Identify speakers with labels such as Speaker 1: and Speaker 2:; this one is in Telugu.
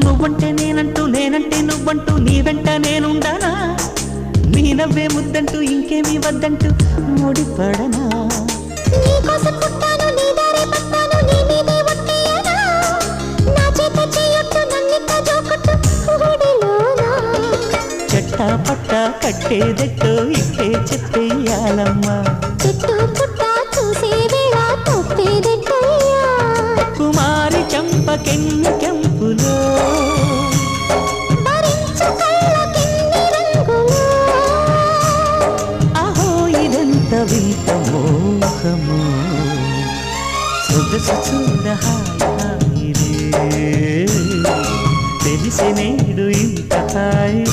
Speaker 1: నువ్వంటే నేనంటూ నేనంటే నువ్వంటూ నీ వెంట నేనుండానా నీ నవ్వే ముద్దంటూ ఇంకేమీ వద్దంటూ ముడిపడనా
Speaker 2: నీకోసం పుట్టాను నీ దారే పట్టాను నీ మీదే ఒట్టేయనా నా చేత చేయొట్టు నన్నిట్ట జోకొట్టు గుడిలోనా
Speaker 1: చెట్టా పట్టా కట్టేదెట్టో ఇట్టే చెప్పేయాలమ్మా
Speaker 2: చెట్టు పుట్ట చూసే వేళ తప్పేదెట్టయ్యా
Speaker 1: కుమారి చంపకెన్ని కెంపులో
Speaker 2: భరించు కళ్ళకెన్ని రంగులో
Speaker 1: అహో ఇదెంత వింత మోహము సొగసు చూడ హాయిరే తెలిసి నేడు ఇంత హాయి